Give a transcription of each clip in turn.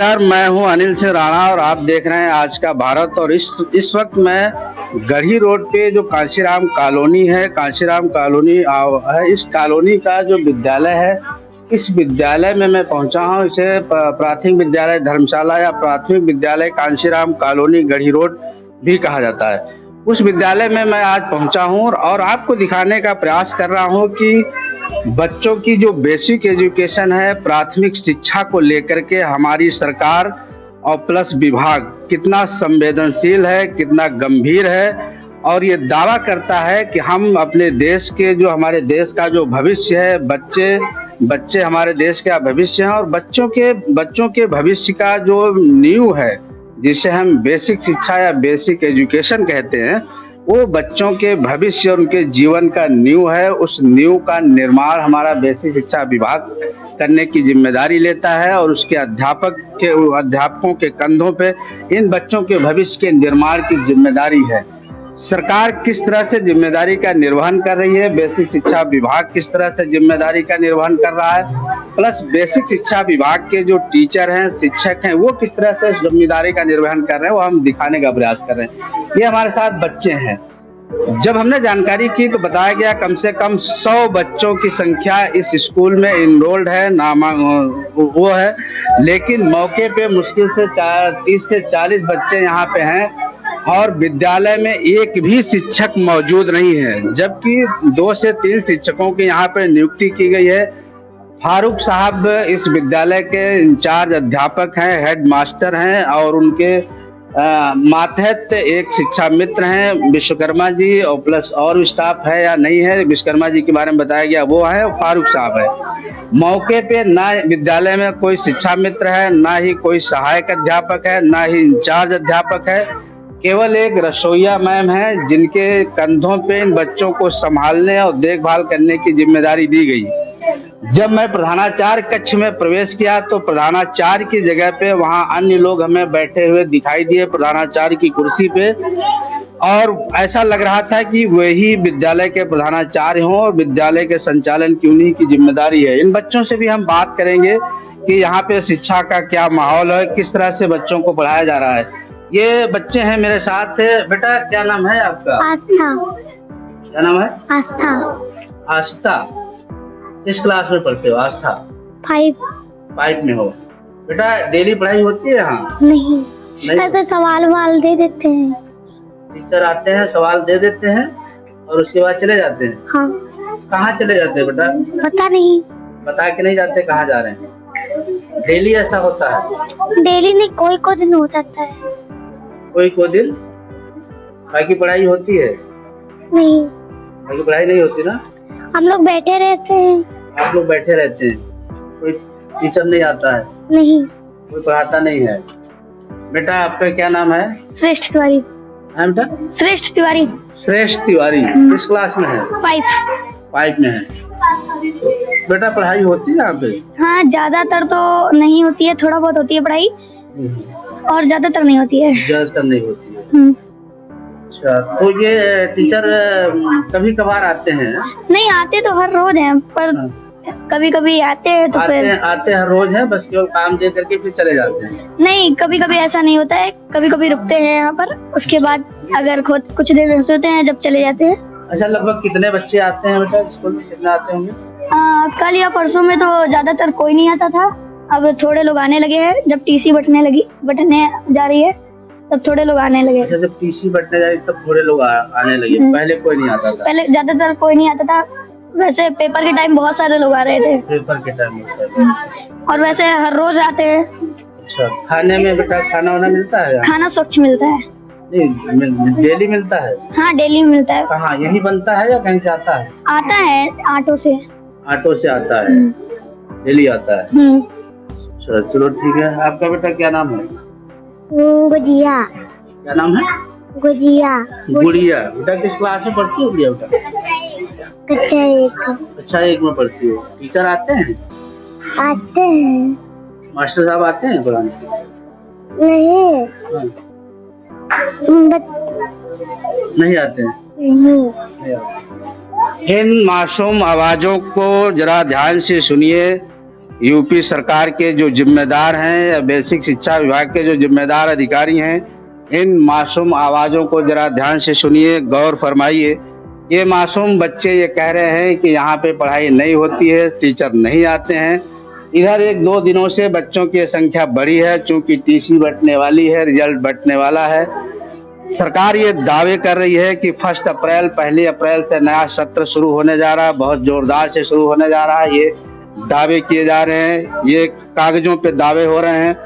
नमस्कार, मैं हूं अनिल सिंह राणा और आप देख रहे हैं आज का भारत। और इस वक्त मैं गढ़ी रोड पे जो कांशीराम कॉलोनी है, कांशीराम कॉलोनी है, इस कॉलोनी का जो विद्यालय है, इस विद्यालय में मैं पहुंचा हूं। इसे प्राथमिक विद्यालय धर्मशाला या प्राथमिक विद्यालय कांशीराम कॉलोनी गढ़ी रोड भी कहा जाता है। उस विद्यालय में मैं आज पहुंचा हूं और आपको दिखाने का प्रयास कर रहा हूं कि बच्चों की जो बेसिक एजुकेशन है, प्राथमिक शिक्षा को लेकर के हमारी सरकार और प्लस विभाग कितना संवेदनशील है, कितना गंभीर है और ये दावा करता है कि हम अपने देश के जो हमारे देश का जो भविष्य है, बच्चे हमारे देश का भविष्य है और बच्चों के भविष्य का जो नींव है, जिसे हम बेसिक शिक्षा या बेसिक एजुकेशन कहते हैं, वो बच्चों के भविष्य और उनके जीवन का नींव है। उस नींव का निर्माण हमारा बेसिक शिक्षा विभाग करने की जिम्मेदारी लेता है और उसके अध्यापकों के कंधों पे इन बच्चों के भविष्य के निर्माण की जिम्मेदारी है। सरकार किस तरह से जिम्मेदारी का निर्वहन कर रही है, बेसिक शिक्षा विभाग किस तरह से जिम्मेदारी का निर्वहन कर रहा है, प्लस बेसिक शिक्षा विभाग के जो टीचर हैं, शिक्षक हैं, वो किस तरह से जिम्मेदारी का निर्वहन कर रहे हैं, वो हम दिखाने का प्रयास कर रहे हैं। ये हमारे साथ बच्चे हैं। जब हमने जानकारी की तो बताया गया कम से कम 100 बच्चों की संख्या इस स्कूल में इनरोल्ड है, वो है, लेकिन मौके पे मुश्किल से 30 से 40 बच्चे यहाँ पे हैं और विद्यालय में एक भी शिक्षक मौजूद नहीं है, जबकि 2 से 3 शिक्षकों की यहाँ पे नियुक्ति की गई है। फारूक साहब इस विद्यालय के इंचार्ज अध्यापक हैं, हेड मास्टर हैं और उनके मातहत एक शिक्षा मित्र हैं विश्वकर्मा जी, और प्लस और स्टाफ है या नहीं है, विश्वकर्मा जी के बारे में बताया गया, वो है, फारूक साहब है। मौके पे ना विद्यालय में कोई शिक्षा मित्र है, ना ही कोई सहायक अध्यापक है, ना ही इंचार्ज अध्यापक है, केवल एक रसोइया मैम है जिनके कंधों पे इन बच्चों को संभालने और देखभाल करने की जिम्मेदारी दी गई। जब मैं प्रधानाचार्य कक्ष में प्रवेश किया तो प्रधानाचार्य की जगह पे वहां अन्य लोग हमें बैठे हुए दिखाई दिए प्रधानाचार्य की कुर्सी पे, और ऐसा लग रहा था कि वही विद्यालय के प्रधानाचार्य हों और विद्यालय के संचालन की उन्हीं की जिम्मेदारी है। इन बच्चों से भी हम बात करेंगे कि यहाँ पे शिक्षा का क्या माहौल है, किस तरह से बच्चों को पढ़ाया जा रहा है। ये बच्चे हैं मेरे साथ। बेटा क्या नाम है आपका? आस्था। क्या नाम है? आस्था। आस्था। किस क्लास में पढ़ते हो आस्था? 5 में हो। बेटा डेली पढ़ाई होती है यहाँ? नहीं, ऐसे सवाल दे देते हैं, टीचर आते हैं, सवाल दे देते हैं और उसके बाद चले जाते हैं। हाँ। कहाँ चले जाते हैं बेटा? पता नहीं। बता के नहीं जाते कहाँ जा रहे हैं? डेली ऐसा होता है? डेली नहीं, कोई दिन हो जाता है। कोई दिन? बाकी पढ़ाई होती है? नहीं, बाकी पढ़ाई नहीं होती ना? हम लोग बैठे रहते हैं। आप लोग बैठे रहते हैं, कोई टीचर नहीं आता है? नहीं, कोई पढ़ाता नहीं है। बेटा आपका क्या नाम है? श्रेष्ठ तिवारी। बेटा श्रेष्ठ तिवारी। श्रेष्ठ तिवारी। किस क्लास में है? 5 में है। बेटा पढ़ाई होती है यहाँ पे? हाँ, ज्यादातर तो नहीं होती है, थोड़ा बहुत होती है पढ़ाई और ज्यादातर नहीं होती है। ज्यादातर नहीं होती है। अच्छा, तो ये टीचर कभी कभार आते हैं? नहीं, आते तो हर रोज हैं, पर कभी कभी आते हैं तो आते हर रोज हैं, बस केवल काम दे करके फिर चले जाते हैं? नहीं, कभी कभी ऐसा नहीं होता है, कभी कभी रुकते हैं यहाँ पर, उसके बाद अगर खुद कुछ देर सोते हैं जब चले जाते हैं। अच्छा, लगभग कितने बच्चे आते हैं बेटा स्कूल में? कितने आते होंगे? कल या परसों में तो ज्यादातर कोई नहीं आता था, अब थोड़े लोग आने लगे हैं। जब टीसी बटने जा रही है तब थोड़े लोग आने लगे। अच्छा, जब टीसी बटने जा रही तब थोड़े लोग आने लगे, पहले कोई नहीं आता था? पहले ज्यादातर कोई नहीं आता था। वैसे पेपर के टाइम बहुत सारे लोग आ रहे थे। पेपर के टाइम और वैसे हर रोज आते हैं। अच्छा, खाने में बेटा खाना वाना मिलता है? खाना स्वच्छ मिलता है। नहीं, डेली मिलता है? हाँ, डेली मिलता है। कहाँ, यही बनता है या कहीं से आता है? आता है ऑटो से। ऑटो से आता है, डेली आता है। अच्छा, चलो ठीक है। आपका बेटा क्या नाम है? गुजिया। क्या नाम है? गुजिया। गुड़िया। बेटा किस क्लास में पढ़ती हो बेटा? अच्छा, 1 में पढ़ती हो। टीचर आते हैं? आते हैं। मास्टर साहब आते हैं पढ़ाने? नहीं। नहीं आते हैं? इन मासूम आवाजों को जरा ध्यान से सुनिए। यूपी सरकार के जो जिम्मेदार हैं या बेसिक शिक्षा विभाग के जो जिम्मेदार अधिकारी हैं, इन मासूम आवाज़ों को जरा ध्यान से सुनिए, गौर फरमाइए। ये मासूम बच्चे ये कह रहे हैं कि यहाँ पे पढ़ाई नहीं होती है, टीचर नहीं आते हैं। इधर 1-2 दिनों से बच्चों की संख्या बढ़ी है, चूंकि टीसी बंटने वाली है, रिजल्ट बंटने वाला है। सरकार ये दावे कर रही है कि 1 अप्रैल 1 अप्रैल से नया सत्र शुरू होने जा रहा है, बहुत जोरदार से शुरू होने जा रहा है। ये दावे किए जा रहे हैं, ये कागजों पे दावे हो रहे हैं।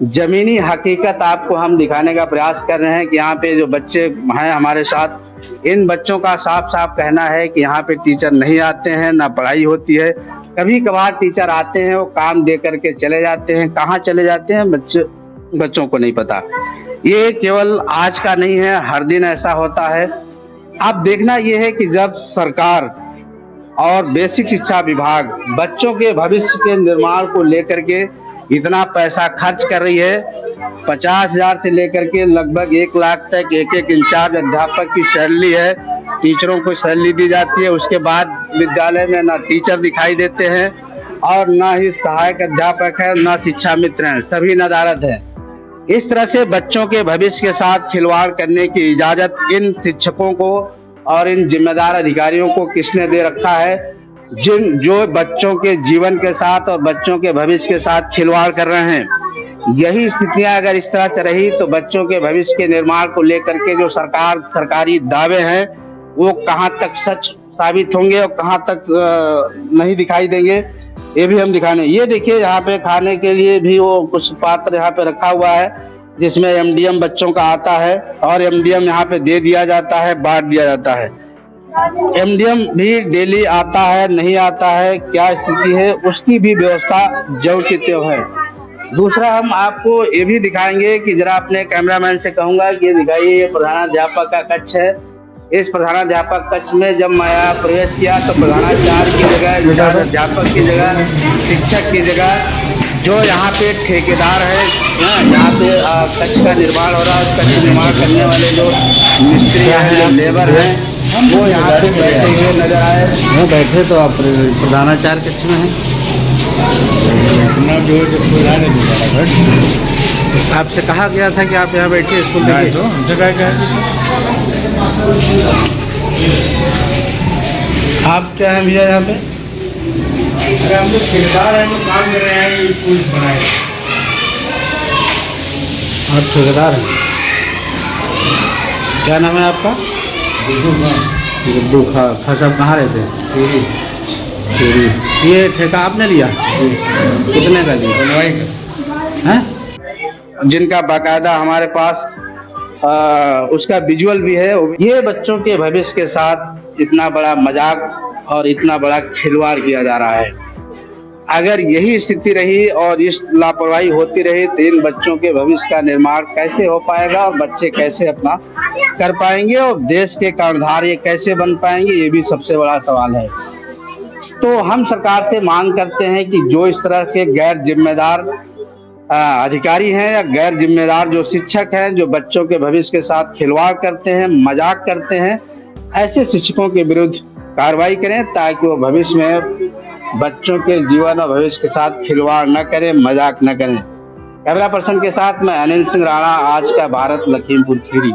जमीनी हकीकत आपको हम दिखाने का प्रयास कर रहे हैं कि यहाँ पे जो बच्चे हैं हमारे साथ, इन बच्चों का साफ साफ कहना है कि यहाँ पे टीचर नहीं आते हैं, ना पढ़ाई होती है। कभी कभार टीचर आते हैं, वो काम दे करके चले जाते हैं। कहाँ चले जाते हैं बच्चों को नहीं पता। ये केवल आज का नहीं है, हर दिन ऐसा होता है। अब देखना ये है कि जब सरकार और बेसिक शिक्षा विभाग बच्चों के भविष्य के निर्माण को लेकर के इतना पैसा खर्च कर रही है, 50,000 से लेकर के लगभग 1 लाख तक एक इंचार्ज अध्यापक की सैलरी है, टीचरों को सैलरी दी जाती है। उसके बाद विद्यालय में ना टीचर दिखाई देते हैं और ना ही सहायक अध्यापक है, ना शिक्षा मित्र हैं, सभी नदारद हैं। इस तरह से बच्चों के भविष्य के साथ खिलवाड़ करने की इजाजत इन शिक्षकों को और इन जिम्मेदार अधिकारियों को किसने दे रखा है, जो बच्चों के जीवन के साथ और बच्चों के भविष्य के साथ खिलवाड़ कर रहे हैं। यही स्थितियां अगर इस तरह से रही तो बच्चों के भविष्य के निर्माण को लेकर के जो सरकारी दावे हैं वो कहां तक सच साबित होंगे और कहां तक नहीं दिखाई देंगे, ये भी हम दिखाने। ये देखिए यहाँ पे खाने के लिए भी वो कुछ पात्र यहाँ पे रखा हुआ है जिसमें एमडीएम बच्चों का आता है और एमडीएम यहाँ पे दे दिया जाता है, बांट दिया जाता है। एमडीएम भी डेली आता है, नहीं आता है, क्या स्थिति है, उसकी भी व्यवस्था जो की त्यों है। दूसरा हम आपको ये भी दिखाएंगे कि जरा अपने कैमरामैन से कहूंगा कि ये दिखाइए, ये प्रधानाध्यापक का कक्ष है। इस प्रधानाध्यापक कक्ष में जब मैं प्रवेश किया तो प्रधानाचार्य की जगह, अध्यापक की जगह, शिक्षक की जगह जो यहाँ पे ठेकेदार है, यहाँ पे कक्ष का निर्माण हो रहा है, कक्ष निर्माण करने वाले जो मिस्त्री हैं, लेबर हैं, वो यहाँ पे बैठे हुए नजर आए। वो बैठे तो आप प्रधानाचार्य कक्ष में हैं। आपसे कहा गया था कि आप यहाँ बैठिए, स्कूल देखिए। तो हमसे आप क्या हैं भैया यहाँ पे? अरे हम लोग ठेकेदार हैं, लोग काम कर रहे हैं, ये स्कूल बनाए। आप ठेकेदार हैं? क्या नाम है आपका? गुड्डू खां। साहब कहाँ रहते हैं? ये ठेका आपने लिया? कितने का लिया है? जिनका बाकायदा हमारे पास उसका विजुअल भी है। ये बच्चों के भविष्य के साथ इतना बड़ा मजाक और इतना बड़ा खिलवाड़ किया जा रहा है। अगर यही स्थिति रही और इस लापरवाही होती रही तो इन बच्चों के भविष्य का निर्माण कैसे हो पाएगा और बच्चे कैसे अपना कर पाएंगे और देश के कर्णधार ये कैसे बन पाएंगे, ये भी सबसे बड़ा सवाल है। तो हम सरकार से मांग करते हैं कि जो इस तरह के गैर जिम्मेदार अधिकारी हैं या गैर जिम्मेदार जो शिक्षक हैं, जो बच्चों के भविष्य के साथ खिलवाड़ करते हैं, मजाक करते हैं, ऐसे शिक्षकों के विरुद्ध कार्रवाई करें ताकि वो भविष्य में बच्चों के जीवन और भविष्य के साथ खिलवाड़ न करें, मजाक न करें। कैमरा पर्सन के साथ मैं अनिल सिंह राणा, आज का भारत, लखीमपुर खीरी।